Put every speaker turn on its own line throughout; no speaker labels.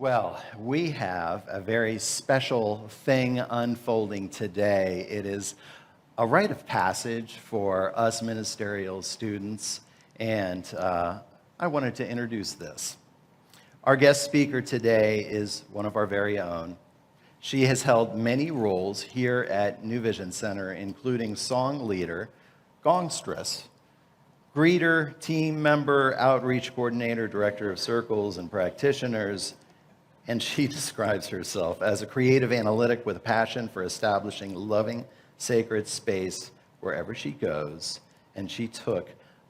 Well, we have a very special thing unfolding today. It is a rite of passage for us ministerial students, and I wanted to introduce this. Our guest speaker today is one of our very own. She has held many roles here at New Vision Center, including song leader, gongstress, greeter, team member, outreach coordinator, director of circles and practitioners, and she describes herself as a creative analytic with a passion for establishing loving, sacred space wherever she goes. And she took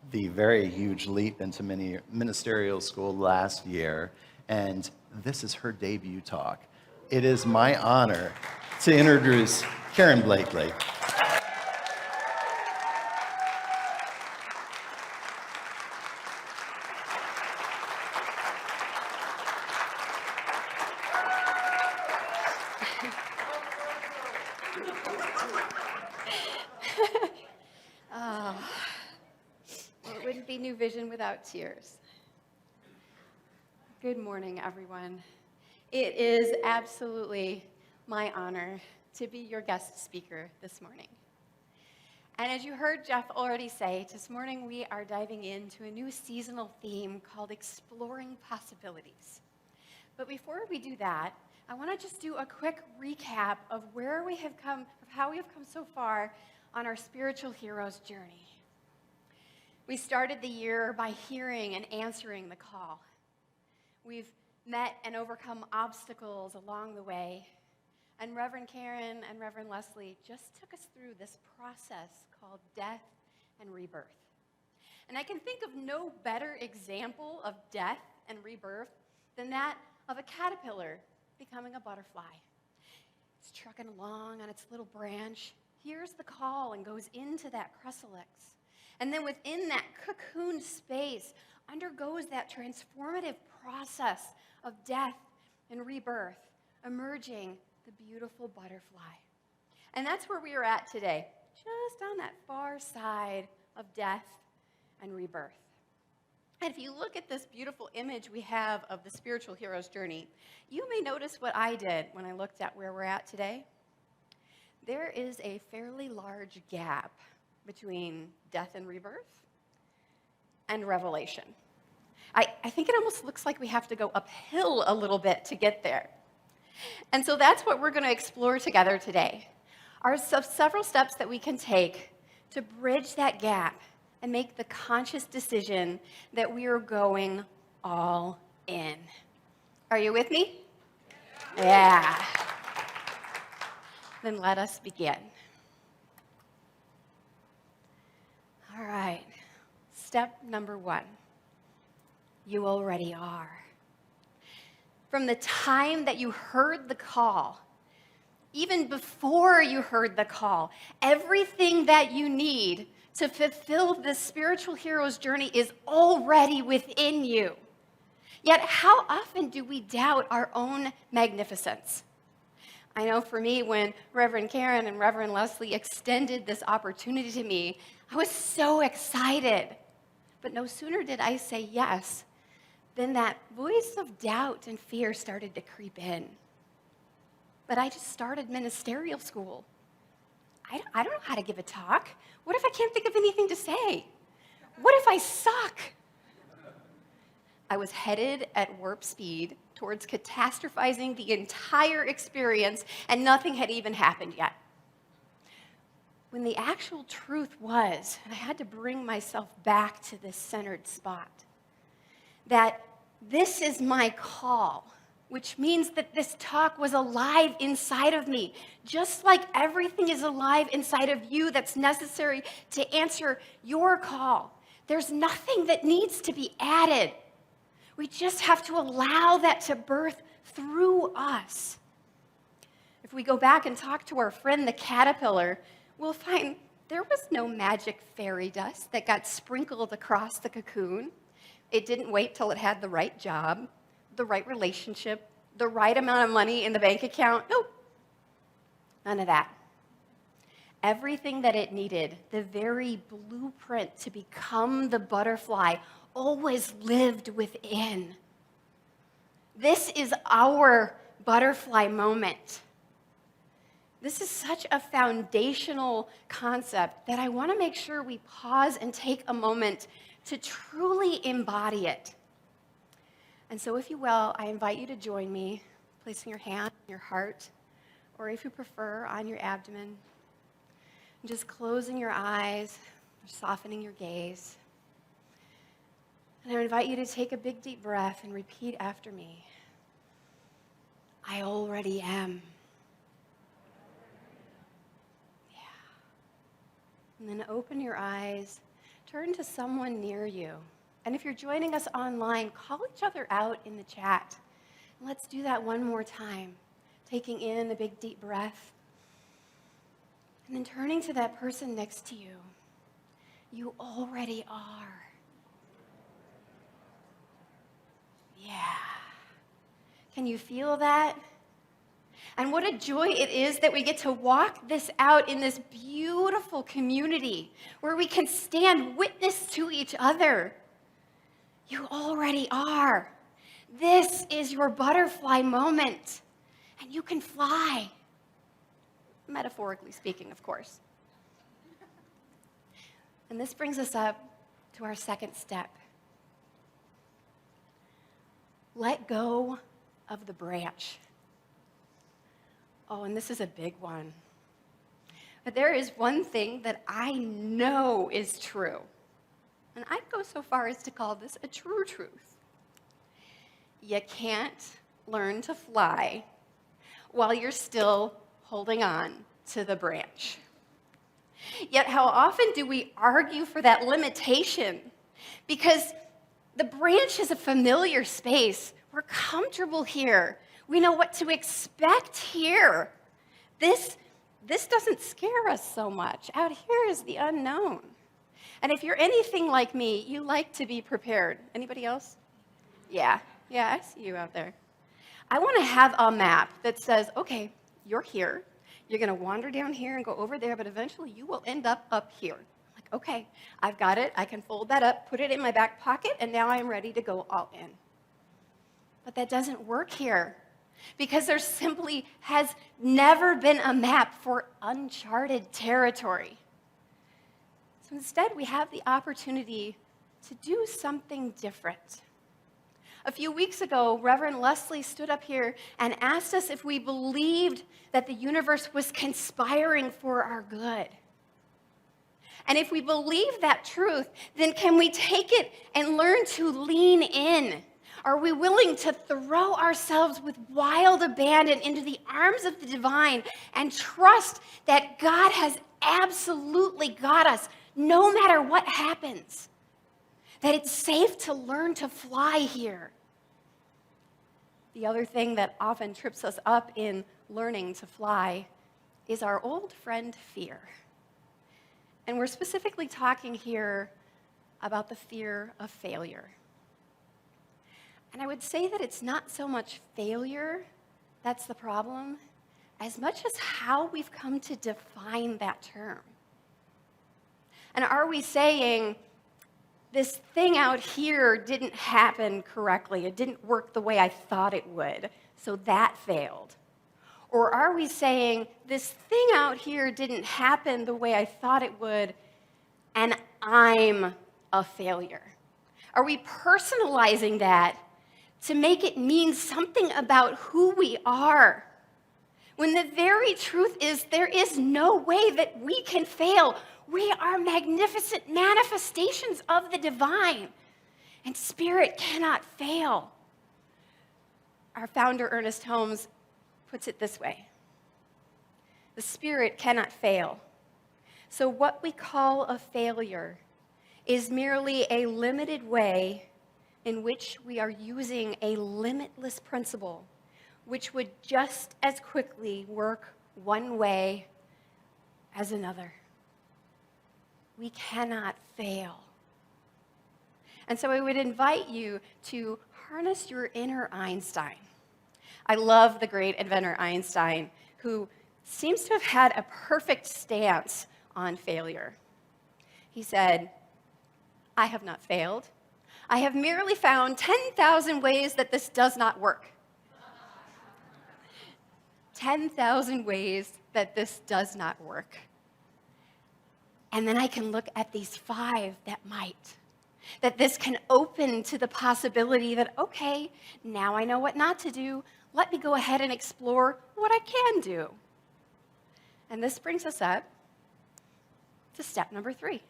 the very huge leap into ministerial school last year, and this is her debut talk. It is my honor to introduce Karen Blakely.
It wouldn't be New Vision without tears. Good morning, everyone. It is absolutely my honor to be your guest speaker this morning. And as you heard Jeff already say, this morning we are diving into a new seasonal theme called Exploring Possibilities. But before we do that, I want to just do a quick recap of where we have come, of how we have come so far on our spiritual hero's journey. We started the year by hearing and answering the call. We've met and overcome obstacles along the way. And Reverend Karen and Reverend Leslie just took us through this process called death and rebirth. And I can think of no better example of death and rebirth than that of a caterpillar becoming a butterfly. It's trucking along on its little branch, hears the call and goes into that chrysalis. And then within that cocoon space, undergoes that transformative process of death and rebirth, emerging the beautiful butterfly. And that's where we are at today, just on that far side of death and rebirth. And if you look at this beautiful image we have of the spiritual hero's journey, you may notice what I did when I looked at where we're at today. There is a fairly large gap between death and rebirth and revelation. I think it almost looks like we have to go uphill a little bit to get there. And so that's what we're going to explore together today. Are several steps that we can take to bridge that gap and make the conscious decision that we are going all in. Are you with me? Yeah. Then let us begin. All right. Step number 1. You already are. From the time that you heard the call, even before you heard the call, everything that you need to fulfill this spiritual hero's journey is already within you. Yet how often do we doubt our own magnificence? I know for me, when Reverend Karen and Reverend Leslie extended this opportunity to me, I was so excited. But no sooner did I say yes than that voice of doubt and fear started to creep in. But I just started ministerial school. I don't know how to give a talk. What if I can't think of anything to say? What if I suck? I was headed at warp speed towards catastrophizing the entire experience, and nothing had even happened yet. When the actual truth was, and I had to bring myself back to this centered spot, that this is my call, which means that this talk was alive inside of me, just like everything is alive inside of you that's necessary to answer your call. There's nothing that needs to be added. We just have to allow that to birth through us. If we go back and talk to our friend the caterpillar, we'll find there was no magic fairy dust that got sprinkled across the cocoon. It didn't wait till it had the right job, the right relationship, the right amount of money in the bank account. Nope, none of that. Everything that it needed, the very blueprint to become the butterfly, always lived within. This is our butterfly moment. This is such a foundational concept that I want to make sure we pause and take a moment to truly embody it. And so if you will, I invite you to join me, placing your hand on your heart, or if you prefer, on your abdomen, and just closing your eyes, or softening your gaze. And I invite you to take a big deep breath and repeat after me. I already am. Yeah. And then open your eyes, turn to someone near you. And if you're joining us online, call each other out in the chat. And let's do that one more time, taking in a big deep breath. And then turning to that person next to you. You already are. Yeah. Can you feel that? And what a joy it is that we get to walk this out in this beautiful community where we can stand witness to each other. You already are. This is your butterfly moment, and you can fly. Metaphorically speaking, of course. And this brings us up to our second step. Let go of the branch. Oh, and this is a big one. But there is one thing that I know is true. And I'd go so far as to call this a true truth. You can't learn to fly while you're still holding on to the branch. Yet how often do we argue for that limitation? Because the branch is a familiar space. We're comfortable here. We know what to expect here. This doesn't scare us so much. Out here is the unknown. And if you're anything like me, you like to be prepared. Anybody else? Yeah, I see you out there. I want to have a map that says, okay, you're here. You're going to wander down here and go over there, but eventually you will end up here. Like, okay, I've got it. I can fold that up, put it in my back pocket, and now I'm ready to go all in. But that doesn't work here because there simply has never been a map for uncharted territory. So instead, we have the opportunity to do something different. A few weeks ago, Reverend Leslie stood up here and asked us if we believed that the universe was conspiring for our good. And if we believe that truth, then can we take it and learn to lean in? Are we willing to throw ourselves with wild abandon into the arms of the divine and trust that God has absolutely got us no matter what happens? That it's safe to learn to fly here. The other thing that often trips us up in learning to fly is our old friend fear. And we're specifically talking here about the fear of failure. And I would say that it's not so much failure that's the problem, as much as how we've come to define that term. And are we saying, this thing out here didn't happen correctly, it didn't work the way I thought it would, so that failed? Or are we saying, this thing out here didn't happen the way I thought it would, and I'm a failure? Are we personalizing that to make it mean something about who we are? When the very truth is, there is no way that we can fail. We are magnificent manifestations of the divine, and spirit cannot fail. Our founder, Ernest Holmes, puts it this way: the spirit cannot fail. So what we call a failure is merely a limited way in which we are using a limitless principle, which would just as quickly work one way as another. We cannot fail. And so I would invite you to harness your inner Einstein. I love the great inventor Einstein, who seems to have had a perfect stance on failure. He said, I have not failed. I have merely found 10,000 ways that this does not work. 10,000 ways that this does not work. And then I can look at these 5 that might. That this can open to the possibility that, okay, now I know what not to do. Let me go ahead and explore what I can do. And this brings us up to step number 3.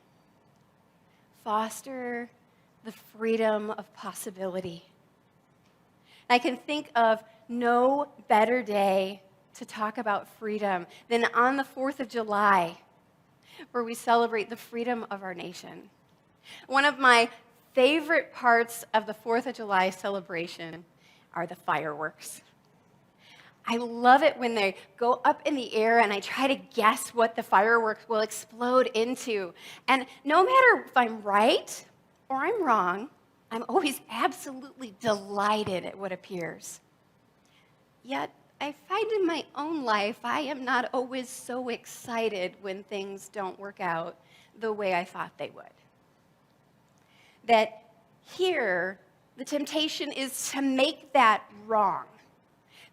Foster the freedom of possibility. I can think of no better day to talk about freedom than on the 4th of July, where we celebrate the freedom of our nation. One of my favorite parts of the 4th of July celebration are the fireworks. I love it when they go up in the air and I try to guess what the fireworks will explode into. And no matter if I'm right or I'm wrong, I'm always absolutely delighted at what appears. Yet, I find in my own life, I am not always so excited when things don't work out the way I thought they would. That here, the temptation is to make that wrong.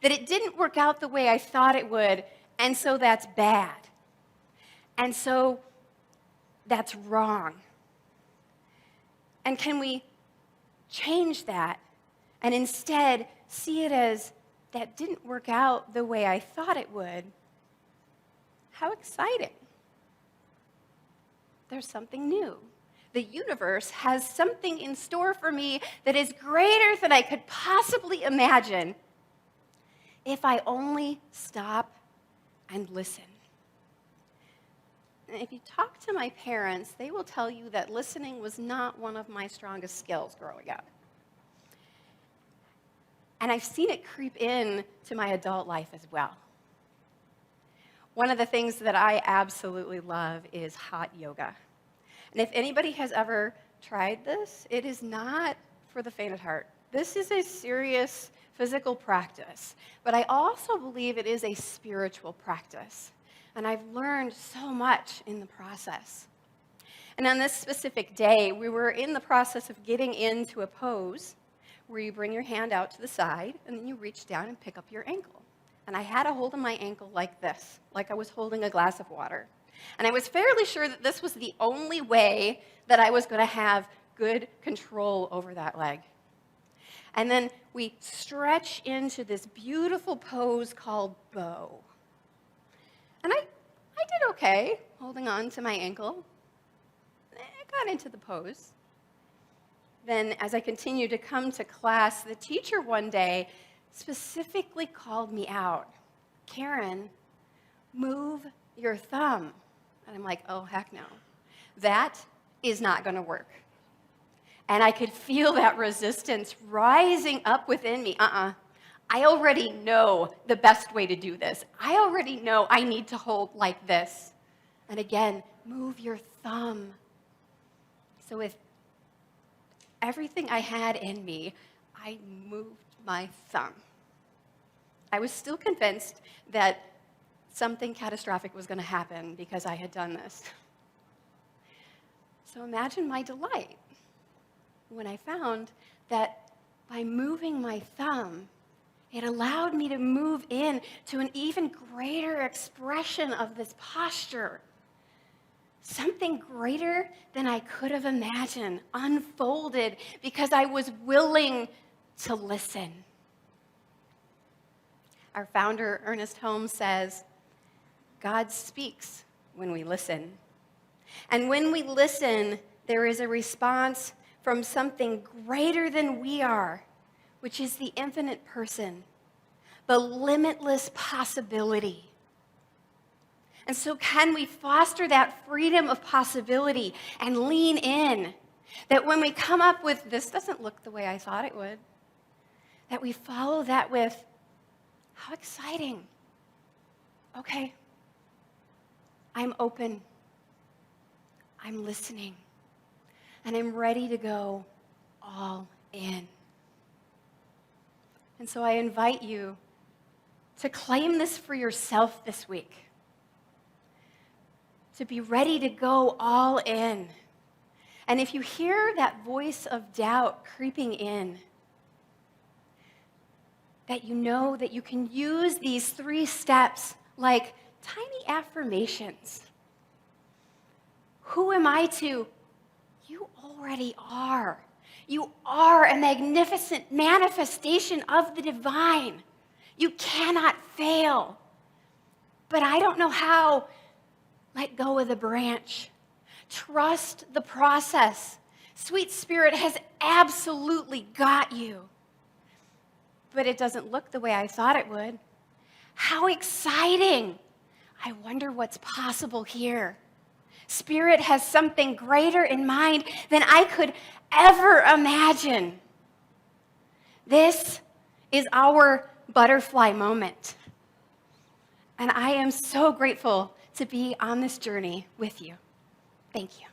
That it didn't work out the way I thought it would, and so that's bad. And so that's wrong. And can we change that and instead see it as that didn't work out the way I thought it would? How exciting. There's something new. The universe has something in store for me that is greater than I could possibly imagine if I only stop and listen. And if you talk to my parents, they will tell you that listening was not one of my strongest skills growing up. And I've seen it creep in to my adult life as well. One of the things that I absolutely love is hot yoga. And if anybody has ever tried this, it is not for the faint of heart. This is a serious physical practice, but I also believe it is a spiritual practice. And I've learned so much in the process. And on this specific day, we were in the process of getting into a pose where you bring your hand out to the side and then you reach down and pick up your ankle. And I had a hold of my ankle like this, like I was holding a glass of water. And I was fairly sure that this was the only way that I was going to have good control over that leg. And then we stretch into this beautiful pose called bow. And I did okay holding on to my ankle. I got into the pose. Then as I continued to come to class, the teacher one day specifically called me out. Karen, move your thumb. And I'm like, oh, heck no. That is not going to work. And I could feel that resistance rising up within me. I already know the best way to do this. I already know I need to hold like this. And again, move your thumb. So with everything I had in me, I moved my thumb. I was still convinced that something catastrophic was going to happen because I had done this. So imagine my delight when I found that by moving my thumb, it allowed me to move in to an even greater expression of this posture. Something greater than I could have imagined unfolded because I was willing to listen. Our founder, Ernest Holmes, says, God speaks when we listen. And when we listen, there is a response from something greater than we are, which is the infinite person, the limitless possibility. And so can we foster that freedom of possibility and lean in, that when we come up with, this doesn't look the way I thought it would, that we follow that with, how exciting. Okay, I'm open, I'm listening, and I'm ready to go all in. And so I invite you to claim this for yourself this week, to be ready to go all in, And if you hear that voice of doubt creeping in, that you know that you can use these 3 steps like tiny affirmations. Who am I to? You already are. You are a magnificent manifestation of the divine. You cannot fail. But I don't know how. Let go of the branch. Trust the process. Sweet Spirit has absolutely got you. But it doesn't look the way I thought it would. How exciting! I wonder what's possible here. Spirit has something greater in mind than I could ever imagine. This is our butterfly moment. And I am so grateful to be on this journey with you. Thank you.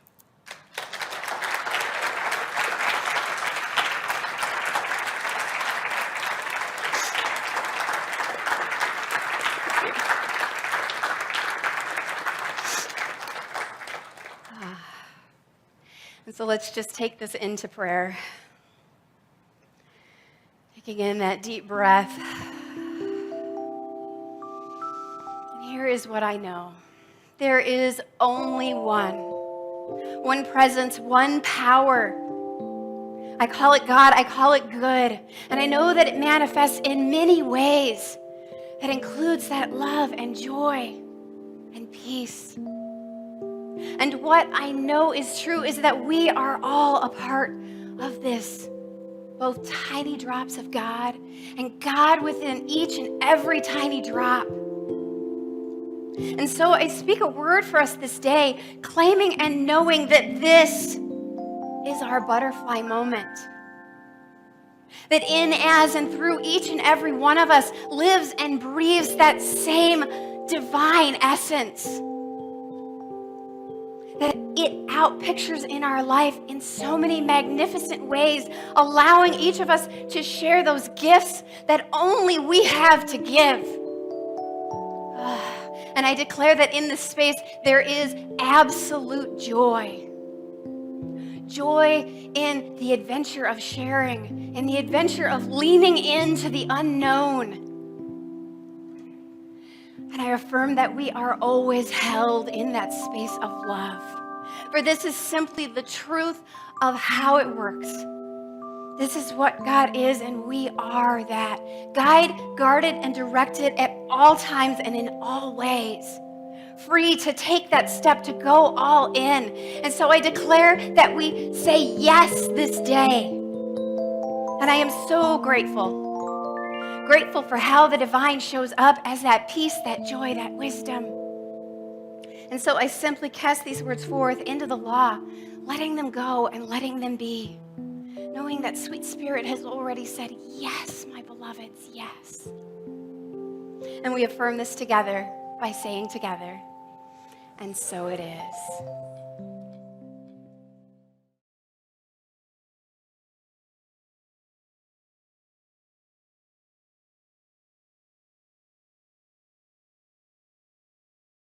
And so let's just take this into prayer. Taking in that deep breath. And here is what I know. There is only one presence, one power. I call it God, I call it good. And I know that it manifests in many ways. That includes that love and joy and peace. And what I know is true is that we are all a part of this, both tiny drops of God and God within each and every tiny drop. And so I speak a word for us this day, claiming and knowing that this is our butterfly moment. That in, as, and through each and every one of us lives and breathes that same divine essence. That it outpictures in our life in so many magnificent ways, allowing each of us to share those gifts that only we have to give. And I declare that in this space, there is absolute joy. Joy in the adventure of sharing, in the adventure of leaning into the unknown. And I affirm that we are always held in that space of love. For this is simply the truth of how it works. This is what God is, and we are that. Guide, guarded, and directed at all times and in all ways. Free to take that step to go all in. And so I declare that we say yes this day. And I am so grateful. Grateful for how the divine shows up as that peace, that joy, that wisdom. And so I simply cast these words forth into the law, letting them go and letting them be. Knowing that sweet Spirit has already said, yes, my beloveds, yes. And we affirm this together by saying together, and so it is.